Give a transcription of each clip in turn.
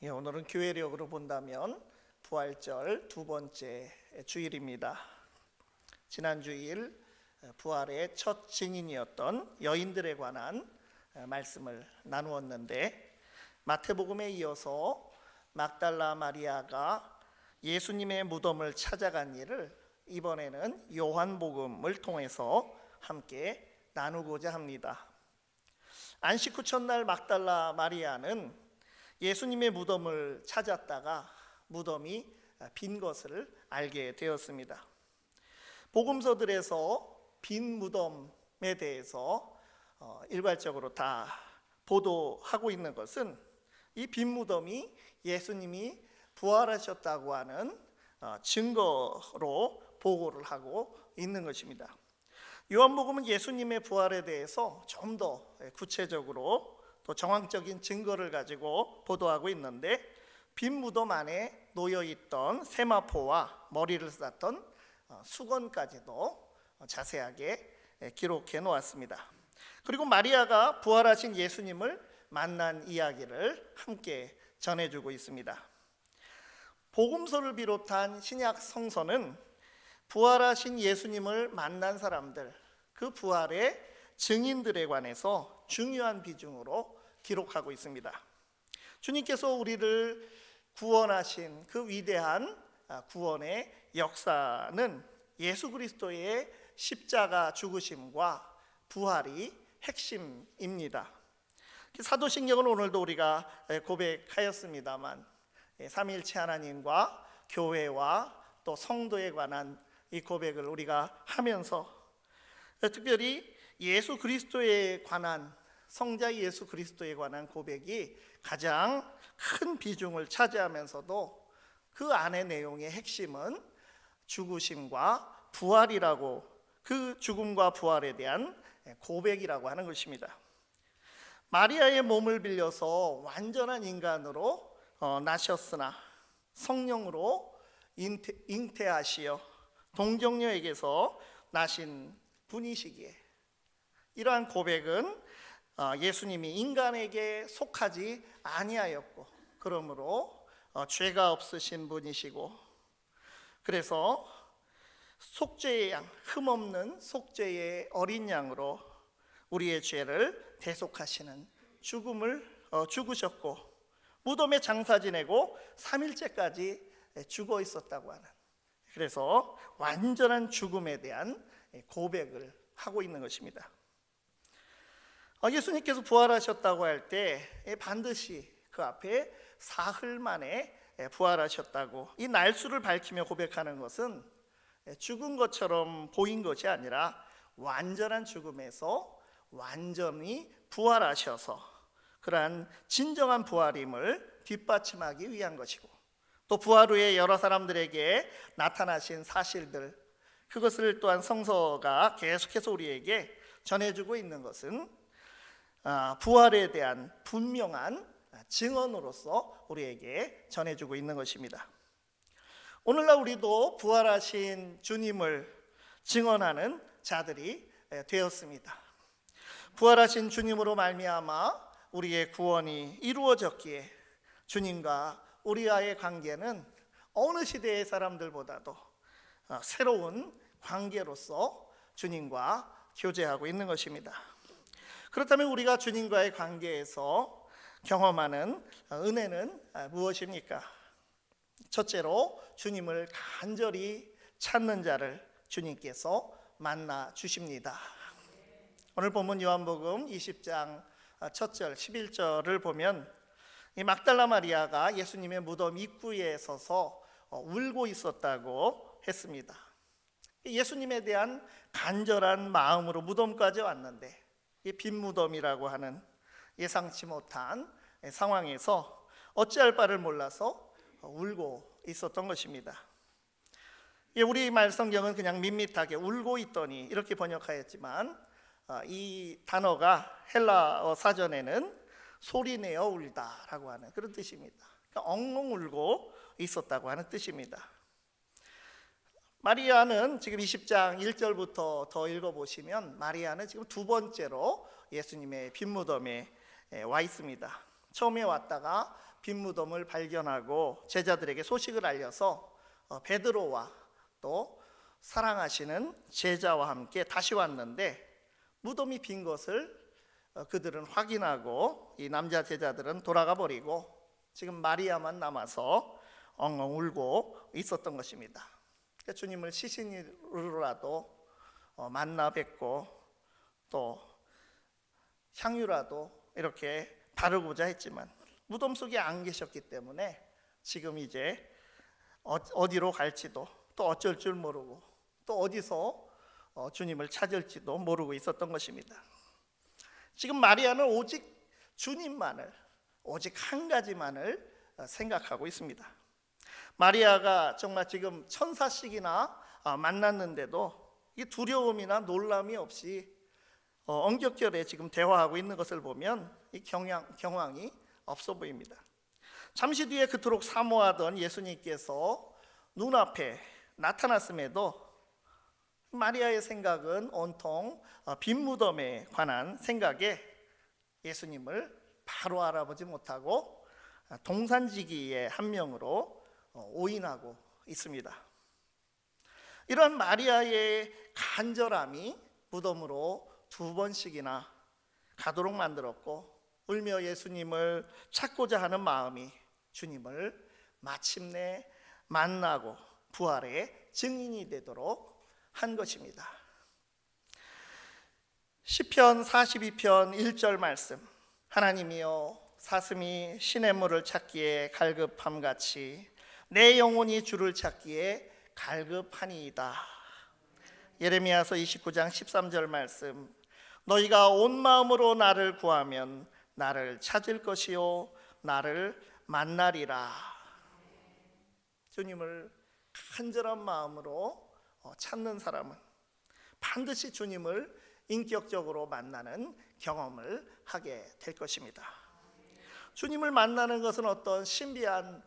오늘은 교회력으로 본다면 부활절 두 번째 주일입니다. 지난 주일 부활의 첫 증인이었던 여인들에 관한 말씀을 나누었는데, 마태복음에 이어서 막달라 마리아가 예수님의 무덤을 찾아간 일을 이번에는 요한복음을 통해서 함께 나누고자 합니다. 안식 후 첫날 막달라 마리아는 예수님의 무덤을 찾았다가 무덤이 빈 것을 알게 되었습니다. 복음서들에서 빈 무덤에 대해서 일괄적으로 다 보도하고 있는 것은 이 빈 무덤이 예수님이 부활하셨다고 하는 증거로 보고를 하고 있는 것입니다. 요한복음은 예수님의 부활에 대해서 좀 더 구체적으로 또 정황적인 증거를 가지고 보도하고 있는데, 빈 무덤 안에 놓여있던 세마포와 머리를 쌌던 수건까지도 자세하게 기록해 놓았습니다. 그리고 마리아가 부활하신 예수님을 만난 이야기를 함께 전해주고 있습니다. 복음서를 비롯한 신약 성서는 부활하신 예수님을 만난 사람들, 그 부활의 증인들에 관해서 중요한 비중으로 기록하고 있습니다. 주님께서 우리를 구원하신 그 위대한 구원의 역사는 예수 그리스도의 십자가 죽으심과 부활이 핵심입니다. 사도신경은 오늘도 우리가 고백하였습니다만, 삼위일체 하나님과 교회와 또 성도에 관한 이 고백을 우리가 하면서 특별히 예수 그리스도에 관한, 성자 예수 그리스도에 관한 고백이 가장 큰 비중을 차지하면서도 그 안의 내용의 핵심은 죽으심과 부활이라고, 그 죽음과 부활에 대한 고백이라고 하는 것입니다. 마리아의 몸을 빌려서 완전한 인간으로 나셨으나 성령으로 잉태하시어 동정녀에게서 나신 분이시기에, 이러한 고백은 예수님이 인간에게 속하지 아니하였고 그러므로 죄가 없으신 분이시고, 그래서 속죄의 양, 흠없는 속죄의 어린 양으로 우리의 죄를 대속하시는 죽음을 죽으셨고, 무덤에 장사 지내고 3일째까지 죽어 있었다고 하는, 그래서 완전한 죽음에 대한 고백을 하고 있는 것입니다. 예수님께서 부활하셨다고 할 때 반드시 그 앞에 사흘 만에 부활하셨다고 이 날수를 밝히며 고백하는 것은 죽은 것처럼 보인 것이 아니라 완전한 죽음에서 완전히 부활하셔서 그러한 진정한 부활임을 뒷받침하기 위한 것이고, 또 부활 후에 여러 사람들에게 나타나신 사실들, 그것을 또한 성서가 계속해서 우리에게 전해주고 있는 것은 부활에 대한 분명한 증언으로서 우리에게 전해주고 있는 것입니다. 오늘날 우리도 부활하신 주님을 증언하는 자들이 되었습니다. 부활하신 주님으로 말미암아 우리의 구원이 이루어졌기에 주님과 우리와의 관계는 어느 시대의 사람들보다도 새로운 관계로서 주님과 교제하고 있는 것입니다. 그렇다면 우리가 주님과의 관계에서 경험하는 은혜는 무엇입니까? 첫째로 주님을 간절히 찾는 자를 주님께서 만나 주십니다. 오늘 본문 요한복음 20장 첫 절 11절을 보면 이 막달라 마리아가 예수님의 무덤 입구에 서서 울고 있었다고 했습니다. 예수님에 대한 간절한 마음으로 무덤까지 왔는데, 이 빈 무덤이라고 하는 예상치 못한 상황에서 어찌할 바를 몰라서 울고 있었던 것입니다. 우리 말 성경은 그냥 밋밋하게 울고 있더니 이렇게 번역하였지만, 이 단어가 헬라어 사전에는 소리내어 울다라고 하는 그런 뜻입니다. 그러니까 엉엉 울고 있었다고 하는 뜻입니다. 마리아는 지금 20장 1절부터 더 읽어보시면 마리아는 지금 두 번째로 예수님의 빈 무덤에 와 있습니다. 처음에 왔다가 빈 무덤을 발견하고 제자들에게 소식을 알려서 베드로와 또 사랑하시는 제자와 함께 다시 왔는데 무덤이 빈 것을 그들은 확인하고 이 남자 제자들은 돌아가 버리고 지금 마리아만 남아서 엉엉 울고 있었던 것입니다. 그러니까 주님을 시신으로라도 만나 뵙고 또 향유라도 이렇게 바르고자 했지만 무덤 속에 안 계셨기 때문에 지금 이제 어디로 갈지도 또 어쩔 줄 모르고 또 어디서 주님을 찾을지도 모르고 있었던 것입니다. 지금 마리아는 오직 주님만을, 오직 한 가지만을 생각하고 있습니다. 마리아가 정말 지금 천사씩이나 만났는데도 이 두려움이나 놀람이 없이 엉겹결에 지금 대화하고 있는 것을 보면 이 경황이 없어 보입니다. 잠시 뒤에 그토록 사모하던 예수님께서 눈앞에 나타났음에도 마리아의 생각은 온통 빈 무덤에 관한 생각에 예수님을 바로 알아보지 못하고 동산지기의 한 명으로 오인하고 있습니다. 이런 마리아의 간절함이 무덤으로 2번씩이나 가도록 만들었고 울며 예수님을 찾고자 하는 마음이 주님을 마침내 만나고 부활의 증인이 되도록 한 것입니다. 시편 42편 1절 말씀, 하나님이여 사슴이 시냇물을 찾기에 갈급함같이 내 영혼이 주를 찾기에 갈급하니이다. 예레미야서 29장 13절 말씀, 너희가 온 마음으로 나를 구하면 나를 찾을 것이요 나를 만나리라. 주님을 간절한 마음으로 찾는 사람은 반드시 주님을 인격적으로 만나는 경험을 하게 될 것입니다. 주님을 만나는 것은 어떤 신비한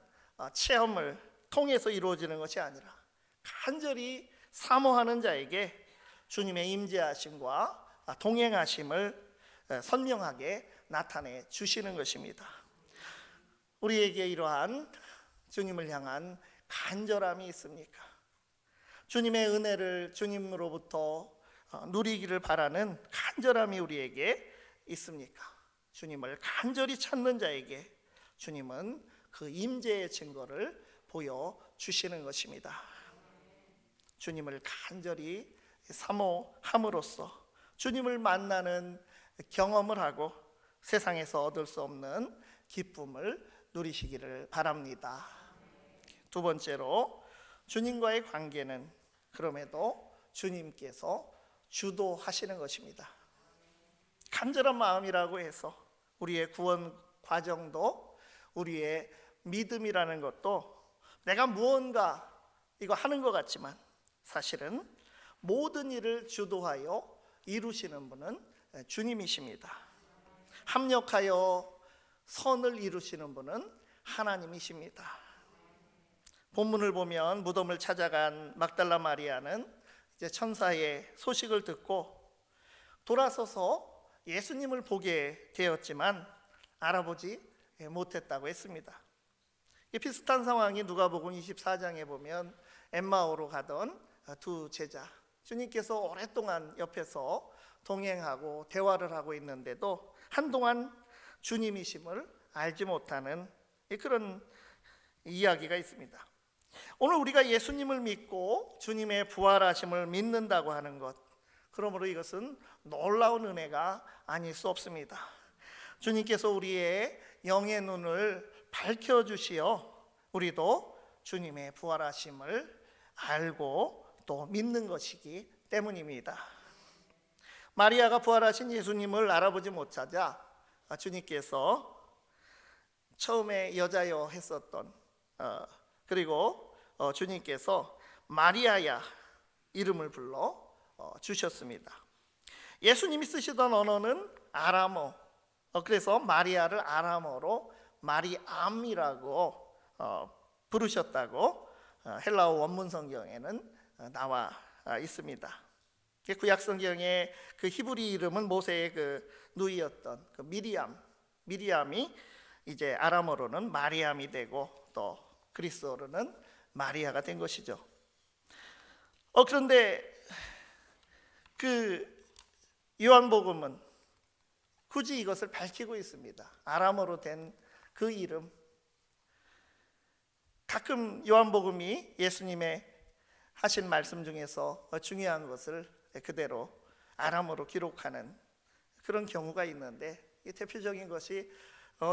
체험을 통해서 이루어지는 것이 아니라 간절히 사모하는 자에게 주님의 임재하심과 동행하심을 선명하게 나타내 주시는 것입니다. 우리에게 이러한 주님을 향한 간절함이 있습니까? 주님의 은혜를 주님으로부터 누리기를 바라는 간절함이 우리에게 있습니까? 주님을 간절히 찾는 자에게 주님은 그 임재의 증거를 보여주시는 것입니다. 주님을 간절히 사모함으로써 주님을 만나는 경험을 하고 세상에서 얻을 수 없는 기쁨을 누리시기를 바랍니다. 2번째로 주님과의 관계는 그럼에도 주님께서 주도하시는 것입니다. 간절한 마음이라고 해서 우리의 구원 과정도 우리의 믿음이라는 것도 내가 무언가 이거 하는 것 같지만 사실은 모든 일을 주도하여 이루시는 분은 주님이십니다. 합력하여 선을 이루시는 분은 하나님이십니다. 본문을 보면 무덤을 찾아간 막달라 마리아는 이제 천사의 소식을 듣고 돌아서서 예수님을 보게 되었지만 알아보지 못했다고 했습니다. 비슷한 상황이 누가복음 24장에 보면 엠마오로 가던 2 제자, 주님께서 오랫동안 옆에서 동행하고 대화를 하고 있는데도 한동안 주님이심을 알지 못하는 그런 이야기가 있습니다. 오늘 우리가 예수님을 믿고 주님의 부활하심을 믿는다고 하는 것, 그러므로 이것은 놀라운 은혜가 아닐 수 없습니다. 주님께서 우리의 영의 눈을 밝혀주시어 우리도 주님의 부활하심을 알고 또 믿는 것이기 때문입니다. 마리아가 부활하신 예수님을 알아보지 못하자 주님께서 처음에 여자여 했었던 그리고 주님께서 마리아야 이름을 불러 주셨습니다. 예수님이 쓰시던 언어는 아람어, 그래서 마리아를 아람어로 마리암이라고 부르셨다고 헬라어 원문 성경에는 나와 있습니다. 구약 성경의 그 히브리 이름은 모세의 그 누이였던 그 미리암이 이제 아람어로는 마리암이 되고 또 그리스어로는 마리아가 된 것이죠. 그런데 그 요한복음은 굳이 이것을 밝히고 있습니다. 아람어로 된 그 이름. 가끔 요한복음이 예수님의 하신 말씀 중에서 중요한 것을 그대로 아람어로 기록하는 그런 경우가 있는데, 이 대표적인 것이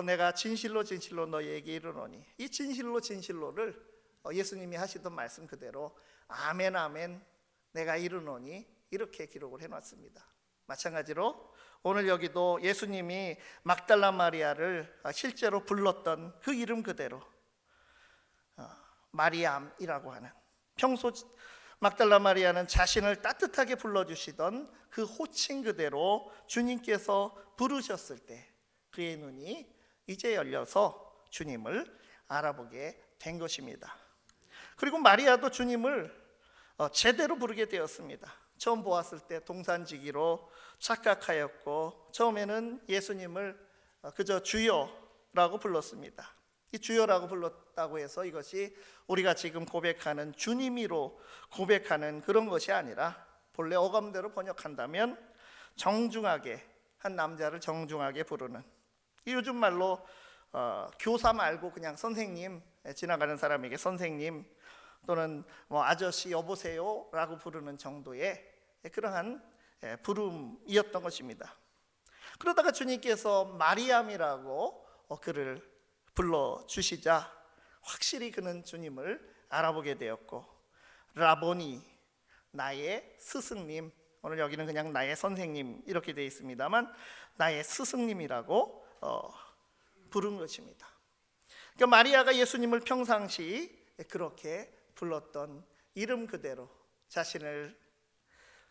내가 진실로 진실로 너희에게 이르노니, 이 진실로 진실로를 예수님이 하시던 말씀 그대로 아멘 아멘 내가 이르노니 이렇게 기록을 해놨습니다. 마찬가지로 오늘 여기도 예수님이 막달라 마리아를 실제로 불렀던 그 이름 그대로 마리암이라고 하는, 평소 막달라 마리아는 자신을 따뜻하게 불러주시던 그 호칭 그대로 주님께서 부르셨을 때 그의 눈이 이제 열려서 주님을 알아보게 된 것입니다. 그리고 마리아도 주님을 제대로 부르게 되었습니다. 처음 보았을 때 동산지기로 착각하였고, 처음에는 예수님을 그저 주여라고 불렀습니다. 이 주여라고 불렀다고 해서 이것이 우리가 지금 고백하는 주님이로 고백하는 그런 것이 아니라, 본래 어감대로 번역한다면 정중하게, 한 남자를 정중하게 부르는, 요즘 말로 교사 말고 그냥 선생님, 지나가는 사람에게 선생님 또는 뭐 아저씨 여보세요 라고 부르는 정도의 그러한 부름이었던 것입니다. 그러다가 주님께서 마리암이라고 그를 불러주시자 확실히 그는 주님을 알아보게 되었고, 라보니, 나의 스승님, 오늘 여기는 그냥 나의 선생님 이렇게 되어 있습니다만 나의 스승님이라고 부른 것입니다. 그러니까 마리아가 예수님을 평상시 그렇게 불렀던 이름 그대로 자신을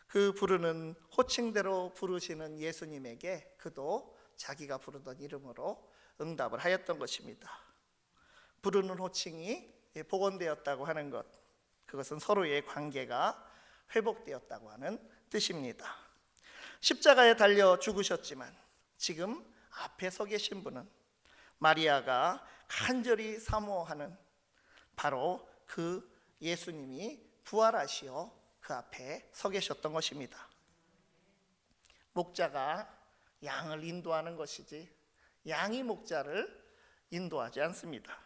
그 부르는 호칭대로 부르시는 예수님에게 그도 자기가 부르던 이름으로 응답을 하였던 것입니다. 부르는 호칭이 복원되었다고 하는 것, 그것은 서로의 관계가 회복되었다고 하는 뜻입니다. 십자가에 달려 죽으셨지만 지금 앞에 서 계신 분은 마리아가 간절히 사모하는 바로 그 예수님이 부활하시어 그 앞에 서 계셨던 것입니다. 목자가 양을 인도하는 것이지 양이 목자를 인도하지 않습니다.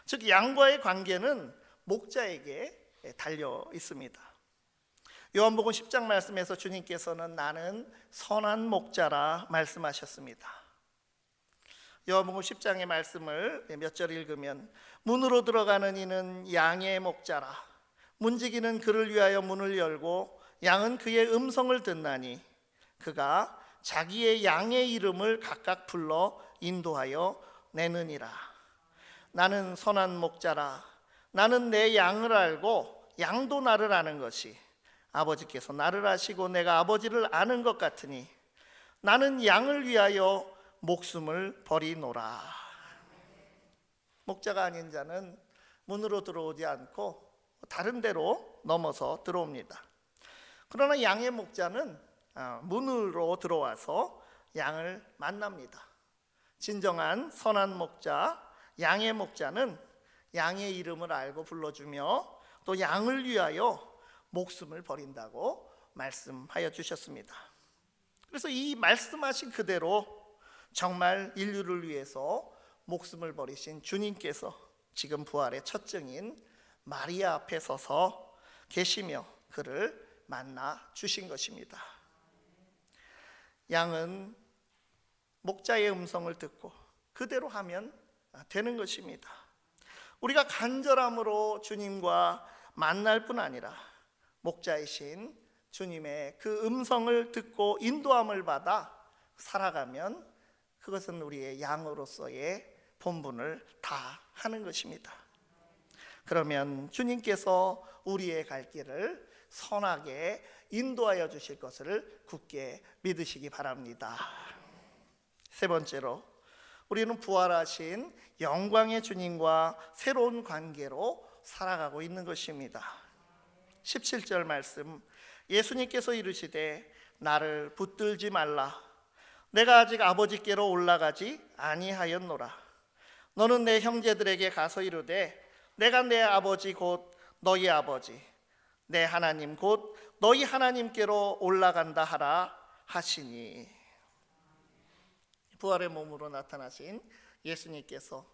즉 양과의 관계는 목자에게 달려 있습니다. 요한복음 10장 말씀에서 주님께서는 나는 선한 목자라 말씀하셨습니다. 요한복음 10장의 말씀을 몇 절 읽으면, 문으로 들어가는 이는 양의 목자라, 문지기는 그를 위하여 문을 열고 양은 그의 음성을 듣나니 그가 자기의 양의 이름을 각각 불러 인도하여 내느니라. 나는 선한 목자라, 나는 내 양을 알고 양도 나를 아는 것이 아버지께서 나를 아시고 내가 아버지를 아는 것 같으니 나는 양을 위하여 목숨을 버리노라. 목자가 아닌 자는 문으로 들어오지 않고 다른 데로 넘어서 들어옵니다. 그러나 양의 목자는 문으로 들어와서 양을 만납니다. 진정한 선한 목자, 양의 목자는 양의 이름을 알고 불러주며 또 양을 위하여 목숨을 버린다고 말씀하여 주셨습니다. 그래서 이 말씀하신 그대로 정말 인류를 위해서 목숨을 버리신 주님께서 지금 부활의 첫 증인 마리아 앞에 서서 계시며 그를 만나 주신 것입니다. 양은 목자의 음성을 듣고 그대로 하면 되는 것입니다. 우리가 간절함으로 주님과 만날 뿐 아니라 목자이신 주님의 그 음성을 듣고 인도함을 받아 살아가면 그것은 우리의 양으로서의 본분을 다 하는 것입니다. 그러면 주님께서 우리의 갈 길을 선하게 인도하여 주실 것을 굳게 믿으시기 바랍니다. 세 번째로, 우리는 부활하신 영광의 주님과 새로운 관계로 살아가고 있는 것입니다. 17절 말씀, 예수님께서 이르시되 나를 붙들지 말라, 내가 아직 아버지께로 올라가지 아니하였노라. 너는 내 형제들에게 가서 이르되 내가 내 아버지 곧 너희 아버지 내 하나님 곧 너희 하나님께로 올라간다 하라 하시니. 부활의 몸으로 나타나신 예수님께서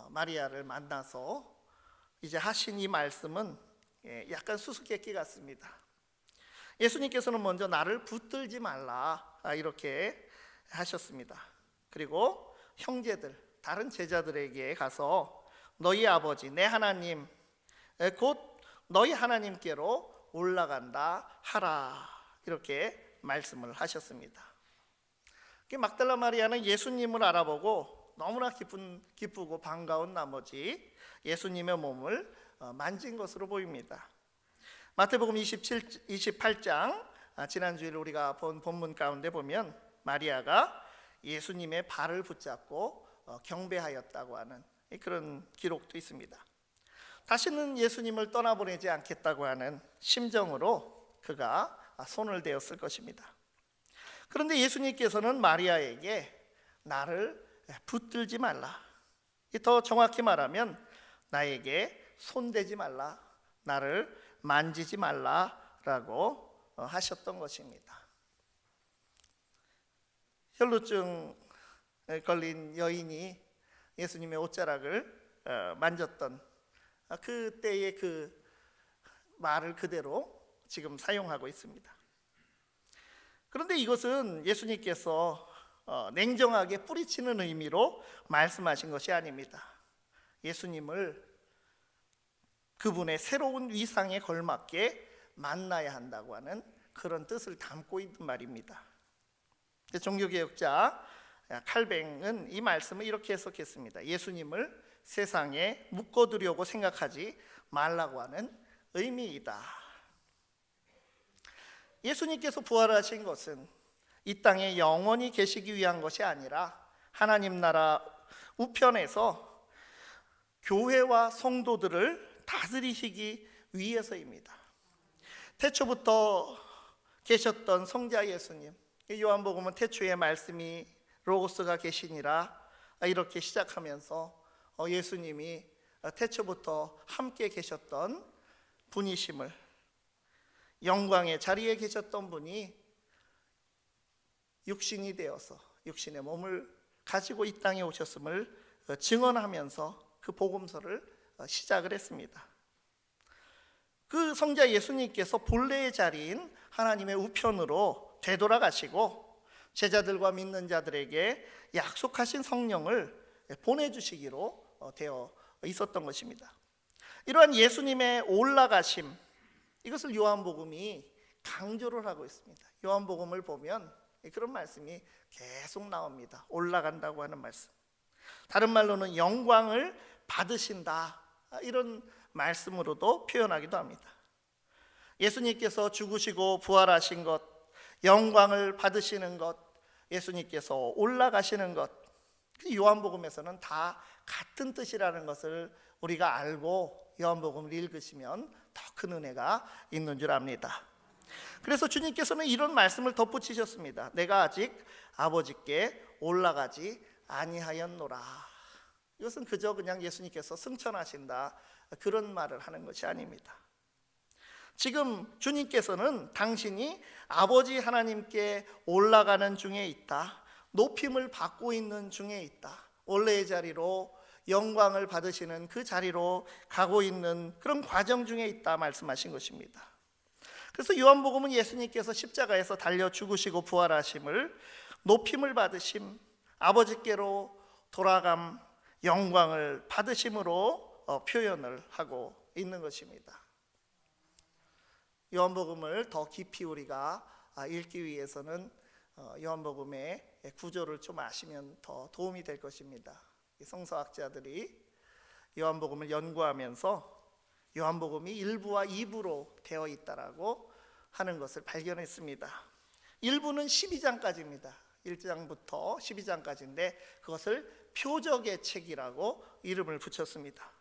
마리아를 만나서 이제 하신 이 말씀은 약간 수수께끼 같습니다. 예수님께서는 먼저 나를 붙들지 말라 이렇게 하셨습니다. 그리고 형제들, 다른 제자들에게 가서 너희 아버지 내 하나님 곧 너희 하나님께로 올라간다 하라 이렇게 말씀을 하셨습니다. 막달라 마리아는 예수님을 알아보고 너무나 기쁘고 반가운 나머지 예수님의 몸을 만진 것으로 보입니다. 마태복음 28장 지난주일 우리가 본 본문 가운데 보면 마리아가 예수님의 발을 붙잡고 경배하였다고 하는 그런 기록도 있습니다. 다시는 예수님을 떠나보내지 않겠다고 하는 심정으로 그가 손을 대었을 것입니다. 그런데 예수님께서는 마리아에게 나를 붙들지 말라, 더 정확히 말하면 나에게 손대지 말라, 나를 만지지 말라라고 하셨던 것입니다. 혈루증 걸린 여인이 예수님의 옷자락을 만졌던 그때의 그 말을 그대로 지금 사용하고 있습니다. 그런데 이것은 예수님께서 냉정하게 뿌리치는 의미로 말씀하신 것이 아닙니다. 예수님을 그분의 새로운 위상에 걸맞게 만나야 한다고 하는 그런 뜻을 담고 있는 말입니다. 종교개혁자 칼뱅은 이 말씀을 이렇게 해석했습니다. 예수님을 세상에 묶어두려고 생각하지 말라고 하는 의미이다. 예수님께서 부활하신 것은 이 땅에 영원히 계시기 위한 것이 아니라 하나님 나라 우편에서 교회와 성도들을 다스리시기 위해서입니다. 태초부터 계셨던 성자 예수님, 요한복음은 태초에 말씀이 로고스가 계시니라 이렇게 시작하면서 예수님이 태초부터 함께 계셨던 분이심을, 영광의 자리에 계셨던 분이 육신이 되어서 육신의 몸을 가지고 이 땅에 오셨음을 증언하면서 그 복음서를 시작을 했습니다. 그 성자 예수님께서 본래의 자리인 하나님의 우편으로 되돌아가시고 제자들과 믿는 자들에게 약속하신 성령을 보내주시기로 되어 있었던 것입니다. 이러한 예수님의 올라가심, 이것을 요한복음이 강조를 하고 있습니다. 요한복음을 보면 그런 말씀이 계속 나옵니다. 올라간다고 하는 말씀, 다른 말로는 영광을 받으신다, 이런 말씀으로도 표현하기도 합니다. 예수님께서 죽으시고 부활하신 것, 영광을 받으시는 것, 예수님께서 올라가시는 것, 요한복음에서는 다 같은 뜻이라는 것을 우리가 알고 요한복음을 읽으시면 더 큰 은혜가 있는 줄 압니다. 그래서 주님께서는 이런 말씀을 덧붙이셨습니다. 내가 아직 아버지께 올라가지 아니하였노라. 이것은 그저 그냥 예수님께서 승천하신다 그런 말을 하는 것이 아닙니다. 지금 주님께서는 당신이 아버지 하나님께 올라가는 중에 있다, 높임을 받고 있는 중에 있다, 원래의 자리로 영광을 받으시는 그 자리로 가고 있는 그런 과정 중에 있다 말씀하신 것입니다. 그래서 요한복음은 예수님께서 십자가에서 달려 죽으시고 부활하심을, 높임을 받으심, 아버지께로 돌아감, 영광을 받으심으로 표현을 하고 있는 것입니다. 요한복음을 더 깊이 우리가 읽기 위해서는 요한복음의 구조를 좀 아시면 더 도움이 될 것입니다. 성서학자들이 요한복음을 연구하면서 요한복음이 1부와 2부로 되어 있다라고 하는 것을 발견했습니다. 1부는 12장까지입니다. 1장부터 12장까지인데 그것을 표적의 책이라고 이름을 붙였습니다.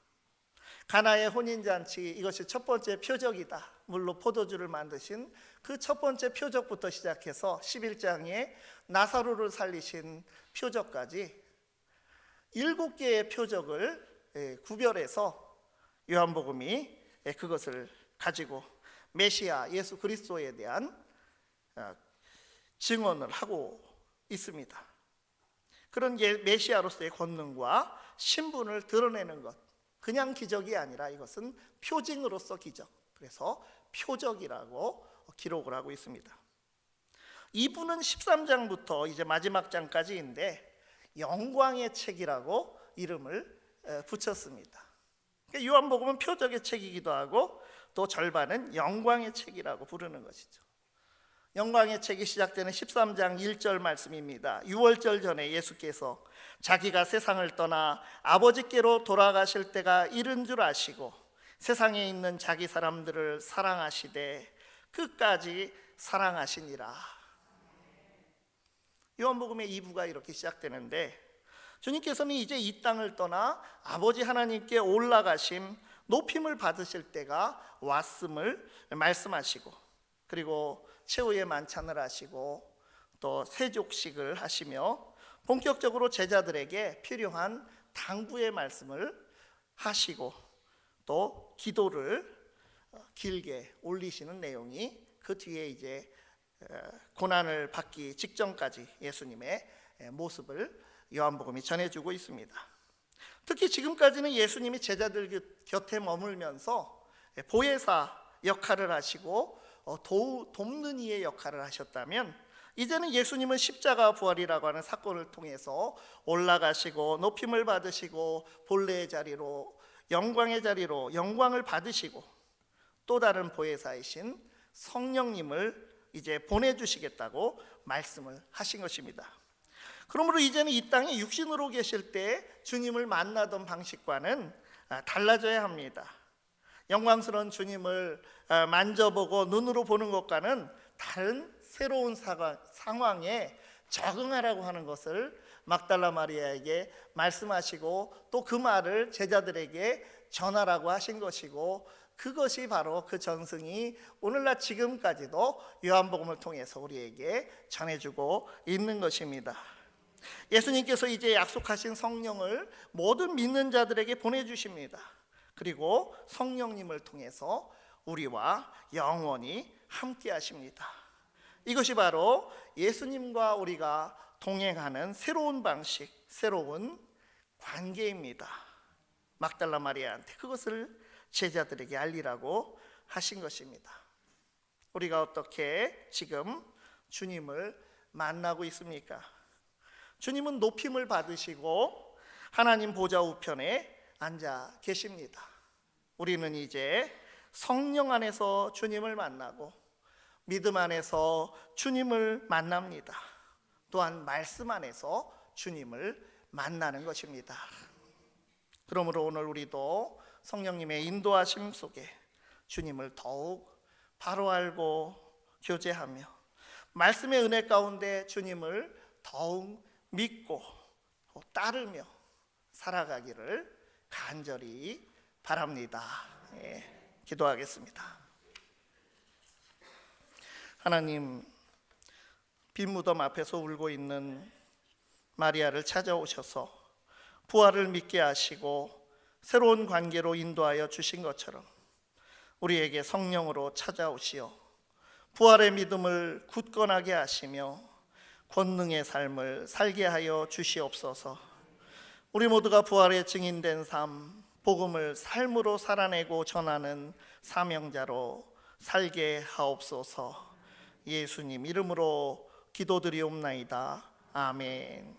가나의 혼인잔치, 이것이 첫 번째 표적이다. 물로 포도주를 만드신 그 첫 번째 표적부터 시작해서 11장에 나사로를 살리신 표적까지 7개의 표적을 구별해서 요한복음이 그것을 가지고 메시아 예수 그리스도에 대한 증언을 하고 있습니다. 그런 메시아로서의 권능과 신분을 드러내는 것, 그냥 기적이 아니라 이것은 표징으로서 기적, 그래서 표적이라고 기록을 하고 있습니다. 이분은 13장부터 이제 마지막 장까지인데 영광의 책이라고 이름을 붙였습니다. 요한복음은 표적의 책이기도 하고 또 절반은 영광의 책이라고 부르는 것이죠. 영광의 책이 시작되는 13장 1절 말씀입니다. 유월절 전에 예수께서 자기가 세상을 떠나 아버지께로 돌아가실 때가 이른 줄 아시고 세상에 있는 자기 사람들을 사랑하시되 끝까지 사랑하시니라. 요한복음의 2부가 이렇게 시작되는데 주님께서는 이제 이 땅을 떠나 아버지 하나님께 올라가심 높임을 받으실 때가 왔음을 말씀하시고, 그리고 최후의 만찬을 하시고 또 세족식을 하시며 본격적으로 제자들에게 필요한 당부의 말씀을 하시고 또 기도를 길게 올리시는 내용이 그 뒤에 이제 고난을 받기 직전까지 예수님의 모습을 요한복음이 전해주고 있습니다. 특히 지금까지는 예수님이 제자들 곁에 머물면서 보혜사 역할을 하시고 돕는 이의 역할을 하셨다면, 이제는 예수님은 십자가 부활이라고 하는 사건을 통해서 올라가시고 높임을 받으시고 본래의 자리로, 영광의 자리로 영광을 받으시고 또 다른 보혜사이신 성령님을 이제 보내주시겠다고 말씀을 하신 것입니다. 그러므로 이제는 이 땅에 육신으로 계실 때 주님을 만나던 방식과는 달라져야 합니다. 영광스러운 주님을 만져보고 눈으로 보는 것과는 다른 새로운 상황에 적응하라고 하는 것을 막달라 마리아에게 말씀하시고 또 그 말을 제자들에게 전하라고 하신 것이고, 그것이 바로 그 전승이 오늘날 지금까지도 요한복음을 통해서 우리에게 전해주고 있는 것입니다. 예수님께서 이제 약속하신 성령을 모든 믿는 자들에게 보내주십니다. 그리고 성령님을 통해서 우리와 영원히 함께 하십니다. 이것이 바로 예수님과 우리가 동행하는 새로운 방식, 새로운 관계입니다. 막달라 마리아한테 그것을 제자들에게 알리라고 하신 것입니다. 우리가 어떻게 지금 주님을 만나고 있습니까? 주님은 높임을 받으시고 하나님 보좌 우편에 앉아 계십니다. 우리는 이제 성령 안에서 주님을 만나고 믿음 안에서 주님을 만납니다. 또한 말씀 안에서 주님을 만나는 것입니다. 그러므로 오늘 우리도 성령님의 인도하심 속에 주님을 더욱 바로 알고 교제하며 말씀의 은혜 가운데 주님을 더욱 믿고 따르며 살아가기를 간절히 바랍니다. 기도하겠습니다. 하나님, 빈 무덤 앞에서 울고 있는 마리아를 찾아오셔서 부활을 믿게 하시고 새로운 관계로 인도하여 주신 것처럼 우리에게 성령으로 찾아오시어 부활의 믿음을 굳건하게 하시며 권능의 삶을 살게 하여 주시옵소서. 우리 모두가 부활의 증인된 삶, 복음을 삶으로 살아내고 전하는 사명자로 살게 하옵소서. 예수님 이름으로 기도드리옵나이다. 아멘.